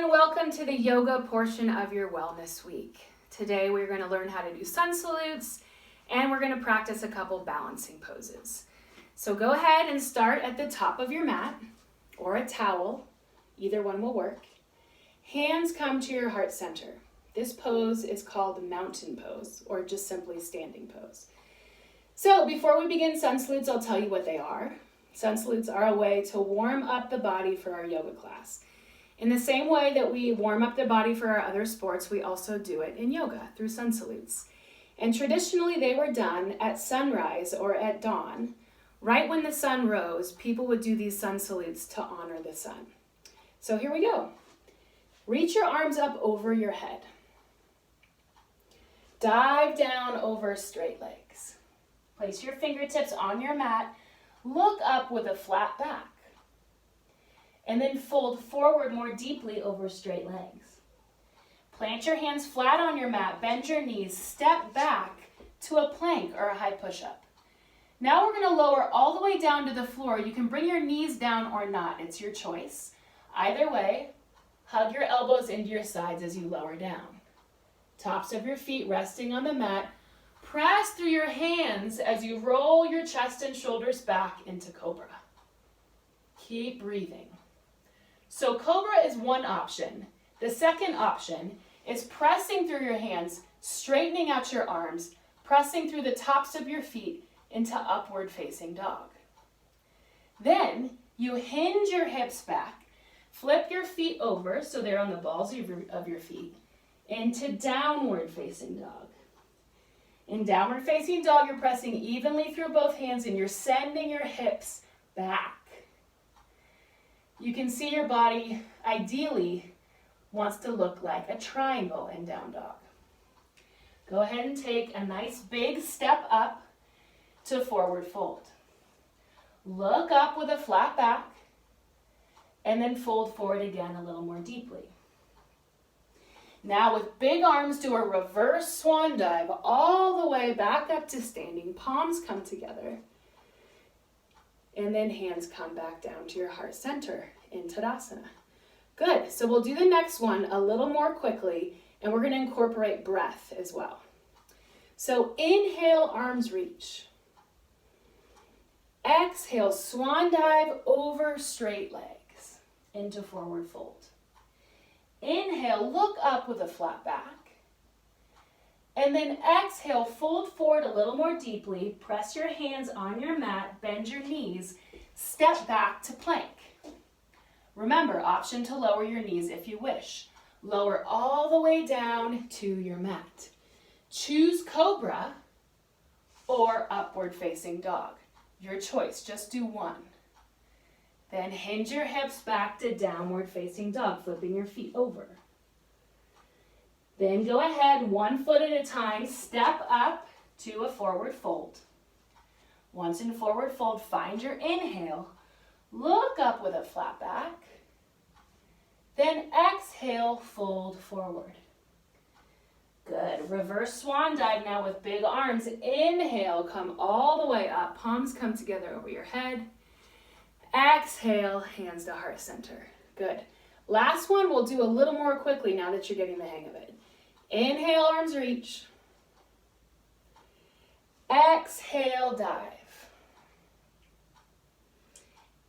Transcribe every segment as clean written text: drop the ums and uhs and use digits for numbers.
and welcome to the yoga portion of your wellness week. Today we're going to learn how to do sun salutes and we're going to practice a couple balancing poses. So go ahead and start at the top of your mat or a towel, either one will work. Hands come to your heart center. This pose is called mountain pose or just simply standing pose. So before we begin sun salutes, I'll tell you what they are. Sun salutes are a way to warm up the body for our yoga class. In the same way that we warm up the body for our other sports, we also do it in yoga through sun salutes. And traditionally they were done at sunrise or at dawn. Right when the sun rose, people would do these sun salutes to honor the sun. So here we go. Reach your arms up over your head. Dive down over straight legs. Place your fingertips on your mat. Look up with a flat back. And then fold forward more deeply over straight legs. Plant your hands flat on your mat, bend your knees, step back to a plank or a high push-up. Now we're going to lower all the way down to the floor. You can bring your knees down or not, it's your choice. Either way, hug your elbows into your sides as you lower down. Tops of your feet resting on the mat. Press through your hands as you roll your chest and shoulders back into Cobra. Keep breathing. So Cobra is one option. The second option is pressing through your hands, straightening out your arms, pressing through the tops of your feet into upward facing dog. Then you hinge your hips back, flip your feet over so they're on the balls of your feet, into downward facing dog. In downward facing dog, you're pressing evenly through both hands and you're sending your hips back. You can see your body ideally wants to look like a triangle in down dog. Go ahead and take a nice big step up to forward fold. Look up with a flat back and then fold forward again a little more deeply. Now with big arms, do a reverse swan dive all the way back up to standing. Palms come together. And then hands come back down to your heart center in Tadasana. Good, so we'll do the next one a little more quickly and we're gonna incorporate breath as well. So inhale, arms reach. Exhale, swan dive over straight legs into forward fold. Inhale, look up with a flat back. And then exhale, fold forward a little more deeply, press your hands on your mat, bend your knees, step back to plank. Remember, option to lower your knees if you wish. Lower all the way down to your mat. Choose Cobra or upward facing dog. Your choice, just do one. Then hinge your hips back to downward facing dog, flipping your feet over. Then go ahead, 1 foot at a time, step up to a forward fold. Once in forward fold, find your inhale. Look up with a flat back. Then exhale, fold forward. Good. Reverse swan dive now with big arms. Inhale, come all the way up. Palms come together over your head. Exhale, hands to heart center. Good. Last one, we'll do a little more quickly now that you're getting the hang of it. Inhale, arms reach. Exhale, dive.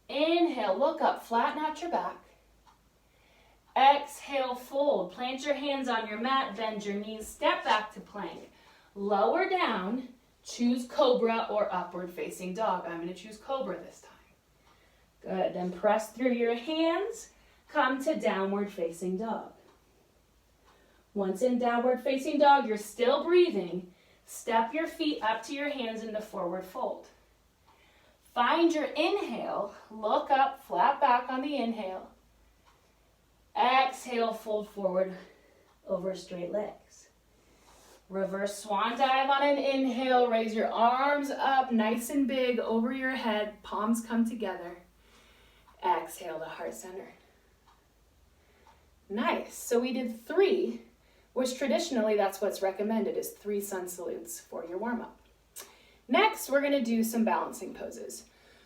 Inhale, look up, flatten out your back. Exhale, fold. Plant your hands on your mat, bend your knees, step back to plank. Lower down, choose Cobra or upward facing dog. I'm going to choose Cobra this time. Good, then press through your hands, come to downward facing dog. Once in downward facing dog, you're still breathing. Step your feet up to your hands into forward fold. Find your inhale, look up, flat back on the inhale. Exhale, fold forward over straight legs. Reverse swan dive on an inhale, raise your arms up nice and big over your head, palms come together. Exhale to heart center. Nice, so we did 3, which traditionally that's what's recommended is 3 sun salutes for your warm-up. Next, we're gonna do some balancing poses.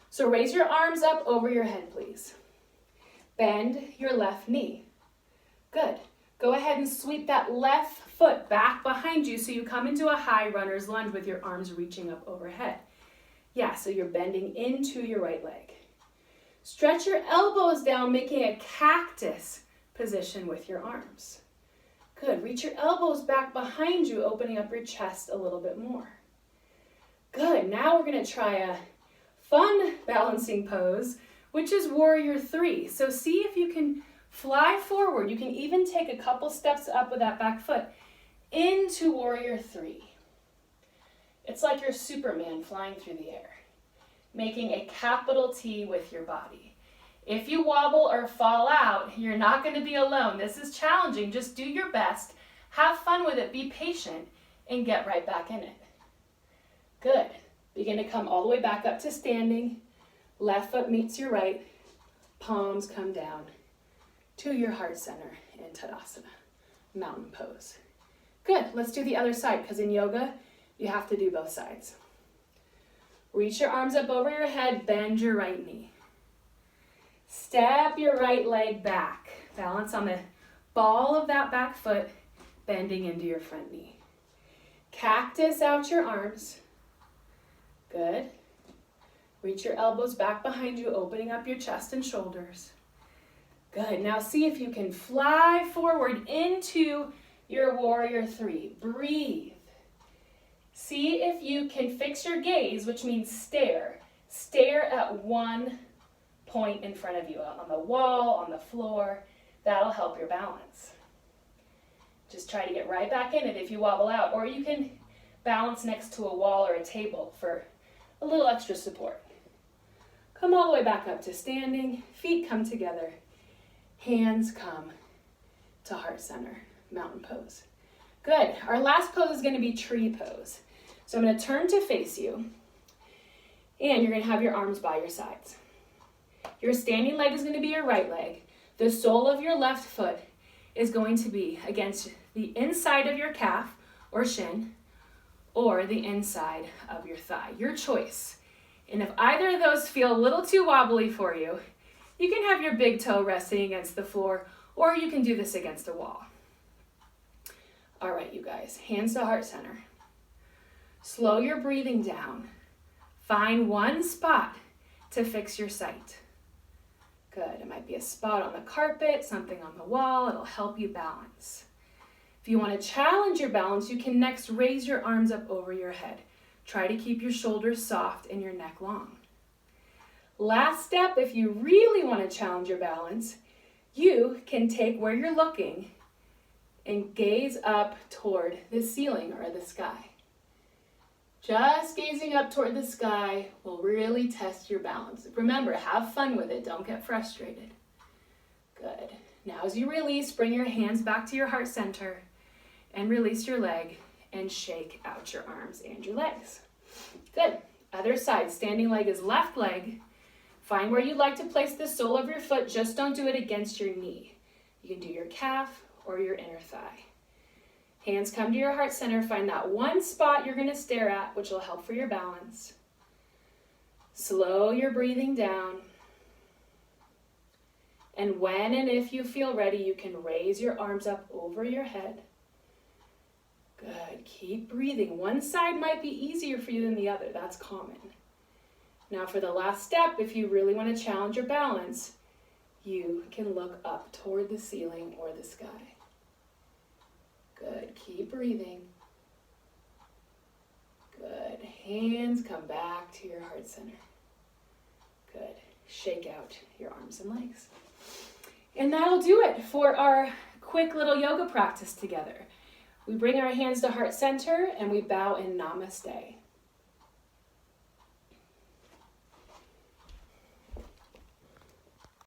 So raise your arms up over your head, please. Bend your left knee. Good. Go ahead and sweep that left foot back behind you so you come into a high runner's lunge with your arms reaching up overhead. Yeah, so you're bending into your right leg. Stretch your elbows down, making a cactus position with your arms. Good. Reach your elbows back behind you, opening up your chest a little bit more. Good. Now we're going to try a fun balancing pose, which is Warrior 3. So see if you can fly forward. You can even take a couple steps up with that back foot into Warrior 3. It's like you're Superman flying through the air, making a capital T with your body. If you wobble or fall out, you're not going to be alone. This is challenging. Just do your best. Have fun with it. Be patient and get right back in it. Good. Begin to come all the way back up to standing. Left foot meets your right. Palms come down to your heart center in Tadasana, mountain pose. Good. Let's do the other side, because in yoga, you have to do both sides. Reach your arms up over your head. Bend your right knee. Step your right leg back. Balance on the ball of that back foot, bending into your front knee. Cactus out your arms. Good. Reach your elbows back behind you, opening up your chest and shoulders. Good. Now see if you can fly forward into your Warrior 3. Breathe. See if you can fix your gaze, which means stare. Stare at one point in front of you, on the wall, on the floor. That'll help your balance. Just try to get right back in it if you wobble out, or you can balance next to a wall or a table for a little extra support. Come all the way back up to standing. Feet come together. Hands come to heart center, mountain pose. Good. Our last pose is going to be tree pose. So I'm going to turn to face you, and you're going to have your arms by your sides. Your standing leg is going to be your right leg. The sole of your left foot is going to be against the inside of your calf or shin, or the inside of your thigh. Your choice. And if either of those feel a little too wobbly for you, you can have your big toe resting against the floor, or you can do this against a wall. All right, you guys, hands to heart center. Slow your breathing down. Find one spot to fix your sight. Good. It might be a spot on the carpet, something on the wall. It'll help you balance. If you want to challenge your balance, you can next raise your arms up over your head. Try to keep your shoulders soft and your neck long. Last step, if you really want to challenge your balance, you can take where you're looking and gaze up toward the ceiling or the sky. Just gazing up toward the sky will really test your balance. Remember, have fun with it. Don't get frustrated. Good. Now as you release, bring your hands back to your heart center and release your leg and shake out your arms and your legs. Good. Other side. Standing leg is left leg. Find where you'd like to place the sole of your foot. Just don't do it against your knee. You can do your calf or your inner thigh. Hands come to your heart center. Find that one spot you're going to stare at, which will help for your balance. Slow your breathing down. And when and if you feel ready, you can raise your arms up over your head. Good. Keep breathing. One side might be easier for you than the other. That's common. Now for the last step, if you really want to challenge your balance, you can look up toward the ceiling or the sky. Good. Keep breathing. Good. Hands come back to your heart center. Good. Shake out your arms and legs. And that'll do it for our quick little yoga practice together. We bring our hands to heart center and we bow in Namaste.